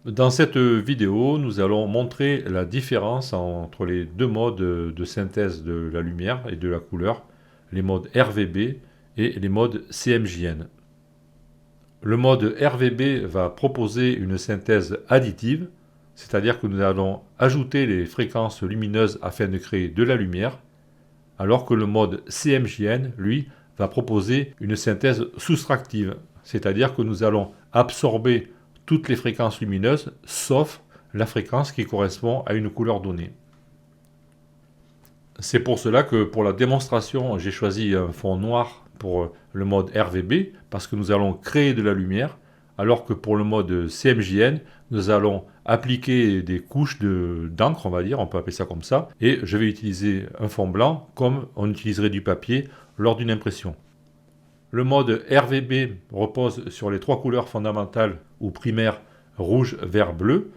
Dans cette vidéo, nous allons montrer la différence entre les deux modes de synthèse de la lumière et de la couleur, les modes RVB et les modes CMJN. Le mode RVB va proposer une synthèse additive, c'est-à-dire que nous allons ajouter les fréquences lumineuses afin de créer de la lumière, alors que le mode CMJN, lui, va proposer une synthèse soustractive, c'est-à-dire que nous allons absorber toutes les fréquences lumineuses, sauf la fréquence qui correspond à une couleur donnée. C'est pour cela que pour la démonstration, j'ai choisi un fond noir pour le mode RVB, parce que nous allons créer de la lumière, alors que pour le mode CMJN, nous allons appliquer des couches d'encre, on va dire, on peut appeler ça comme ça, et je vais utiliser un fond blanc comme on utiliserait du papier lors d'une impression. Le mode RVB repose sur les trois couleurs fondamentales ou primaires rouge, vert, bleu.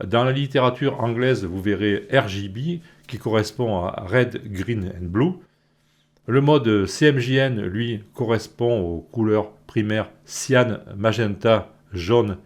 Dans la littérature anglaise, vous verrez RGB qui correspond à Red, Green and Blue. Le mode CMJN, lui, correspond aux couleurs primaires cyan, magenta, jaune.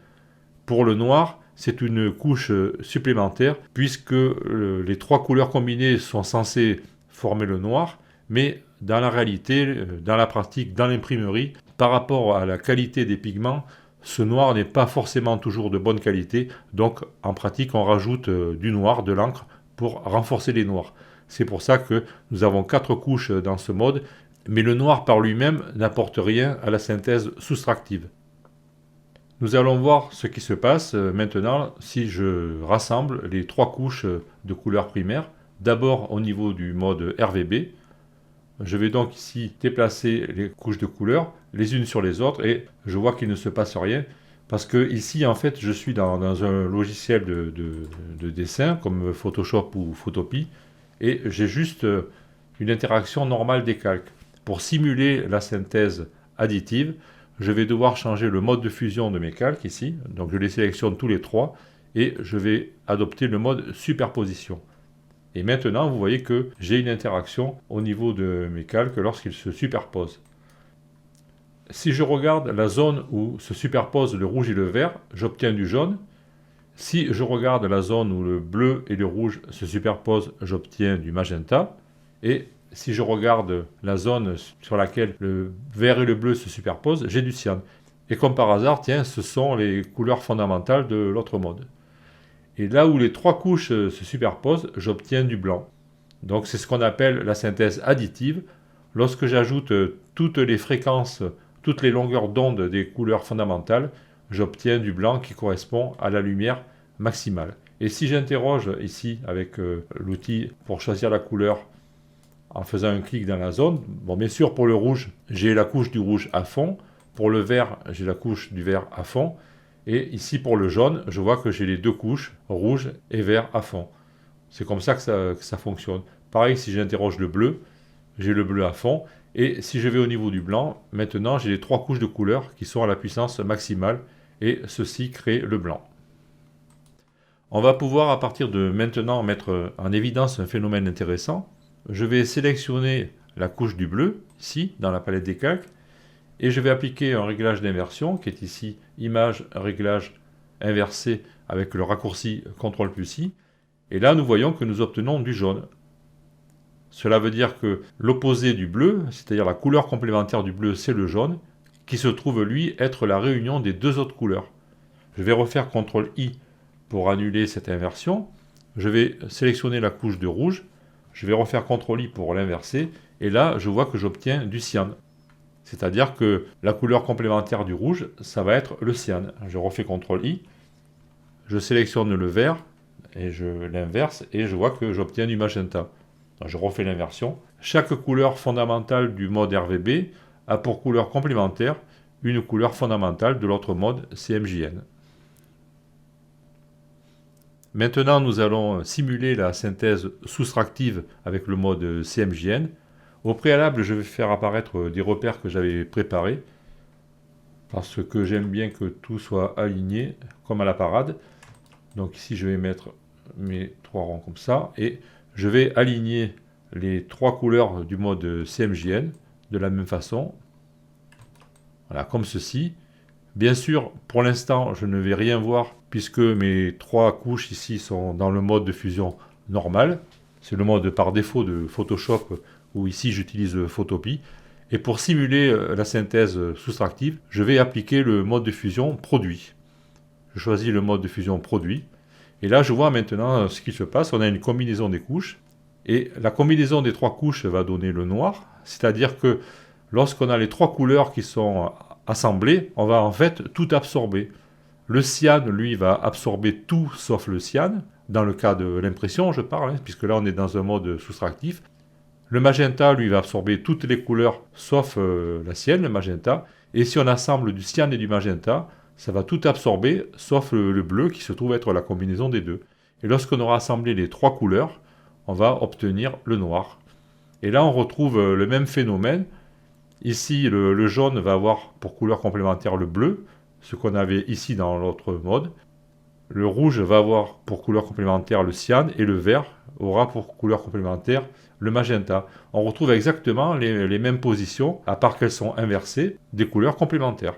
Pour le noir, c'est une couche supplémentaire puisque les trois couleurs combinées sont censées former le noir, mais dans la réalité, dans la pratique, dans l'imprimerie, par rapport à la qualité des pigments, ce noir n'est pas forcément toujours de bonne qualité, donc en pratique on rajoute du noir, de l'encre, pour renforcer les noirs. C'est pour ça que nous avons 4 couches dans ce mode, mais le noir par lui-même n'apporte rien à la synthèse soustractive. Nous allons voir ce qui se passe maintenant si je rassemble les 3 couches de couleurs primaires, d'abord au niveau du mode RVB. Je vais donc ici déplacer les couches de couleurs les unes sur les autres et je vois qu'il ne se passe rien parce que ici en fait je suis dans un logiciel de dessin comme Photoshop ou Photopea et j'ai juste une interaction normale des calques. Pour simuler la synthèse additive, je vais devoir changer le mode de fusion de mes calques ici, donc je les sélectionne tous les trois et je vais adopter le mode superposition. Et maintenant, vous voyez que j'ai une interaction au niveau de mes calques lorsqu'ils se superposent. Si je regarde la zone où se superposent le rouge et le vert, j'obtiens du jaune. Si je regarde la zone où le bleu et le rouge se superposent, j'obtiens du magenta. Et si je regarde la zone sur laquelle le vert et le bleu se superposent, j'ai du cyan. Et comme par hasard, tiens, ce sont les couleurs fondamentales de l'autre mode. Et là où les 3 couches se superposent, j'obtiens du blanc. Donc c'est ce qu'on appelle la synthèse additive. Lorsque j'ajoute toutes les fréquences, toutes les longueurs d'onde des couleurs fondamentales, j'obtiens du blanc qui correspond à la lumière maximale. Et si j'interroge ici avec l'outil pour choisir la couleur en faisant un clic dans la zone, bon bien sûr pour le rouge, j'ai la couche du rouge à fond, pour le vert, j'ai la couche du vert à fond, et ici pour le jaune, je vois que j'ai les 2 couches, rouge et vert à fond. C'est comme ça que ça fonctionne. Pareil, si j'interroge le bleu, j'ai le bleu à fond. Et si je vais au niveau du blanc, maintenant j'ai les 3 couches de couleurs qui sont à la puissance maximale. Et ceci crée le blanc. On va pouvoir à partir de maintenant mettre en évidence un phénomène intéressant. Je vais sélectionner la couche du bleu, ici, dans la palette des calques. Et je vais appliquer un réglage d'inversion qui est ici image réglage inversé avec le raccourci CTRL+I. Et là nous voyons que nous obtenons du jaune. Cela veut dire que l'opposé du bleu, c'est-à-dire la couleur complémentaire du bleu, c'est le jaune, qui se trouve lui être la réunion des 2 autres couleurs. Je vais refaire CTRL-I pour annuler cette inversion. Je vais sélectionner la couche de rouge. Je vais refaire CTRL-I pour l'inverser. Et là je vois que j'obtiens du cyan. C'est-à-dire que la couleur complémentaire du rouge, ça va être le cyan. Je refais CTRL-I, je sélectionne le vert, et je l'inverse, et je vois que j'obtiens du magenta. Donc je refais l'inversion. Chaque couleur fondamentale du mode RVB a pour couleur complémentaire une couleur fondamentale de l'autre mode CMJN. Maintenant, nous allons simuler la synthèse soustractive avec le mode CMJN. Au préalable, je vais faire apparaître des repères que j'avais préparés, parce que j'aime bien que tout soit aligné, comme à la parade. Donc ici, je vais mettre mes 3 ronds comme ça, et je vais aligner les 3 couleurs du mode CMJN de la même façon. Voilà, comme ceci. Bien sûr, pour l'instant, je ne vais rien voir puisque mes 3 couches ici sont dans le mode de fusion normal. C'est le mode par défaut de Photoshop où ici j'utilise Photopea. Et pour simuler la synthèse soustractive, je vais appliquer le mode de fusion produit. Je choisis le mode de fusion produit. Et là, je vois maintenant ce qui se passe. On a une combinaison des couches. Et la combinaison des 3 couches va donner le noir. C'est-à-dire que lorsqu'on a les 3 couleurs qui sont assemblées, on va en fait tout absorber. Le cyan, lui, va absorber tout sauf le cyan. Dans le cas de l'impression, je parle, puisque là, on est dans un mode soustractif. Le magenta, lui, va absorber toutes les couleurs sauf la sienne, le magenta. Et si on assemble du cyan et du magenta, ça va tout absorber sauf le bleu qui se trouve être la combinaison des deux. Et lorsqu'on aura assemblé les 3 couleurs, on va obtenir le noir. Et là, on retrouve le même phénomène. Ici, le jaune va avoir pour couleur complémentaire le bleu, ce qu'on avait ici dans l'autre mode. Le rouge va avoir pour couleur complémentaire le cyan et le vert aura pour couleur complémentaire le magenta. On retrouve exactement les mêmes positions, à part qu'elles sont inversées, des couleurs complémentaires.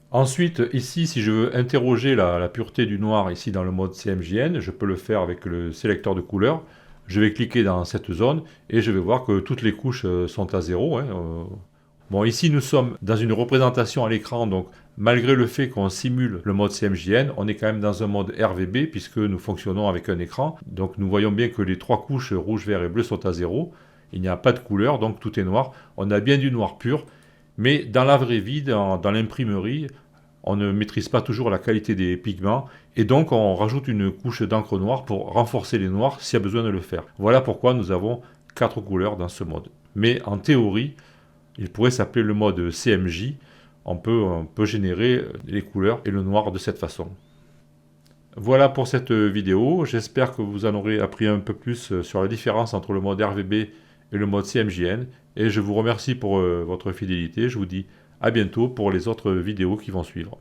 Ensuite, ici, si je veux interroger la pureté du noir ici dans le mode CMJN, je peux le faire avec le sélecteur de couleurs. Je vais cliquer dans cette zone et je vais voir que toutes les couches sont à 0. Bon, ici, nous sommes dans une représentation à l'écran, donc malgré le fait qu'on simule le mode CMJN, on est quand même dans un mode RVB puisque nous fonctionnons avec un écran. Donc nous voyons bien que les 3 couches rouge, vert et bleu sont à 0. Il n'y a pas de couleur, donc tout est noir. On a bien du noir pur, mais dans la vraie vie, dans l'imprimerie, on ne maîtrise pas toujours la qualité des pigments et donc on rajoute une couche d'encre noire pour renforcer les noirs s'il y a besoin de le faire. Voilà pourquoi nous avons 4 couleurs dans ce mode. Mais en théorie, il pourrait s'appeler le mode CMJ. On peut générer les couleurs et le noir de cette façon. Voilà pour cette vidéo. J'espère que vous en aurez appris un peu plus sur la différence entre le mode RVB et le mode CMJN. Et je vous remercie pour votre fidélité. Je vous dis à bientôt pour les autres vidéos qui vont suivre.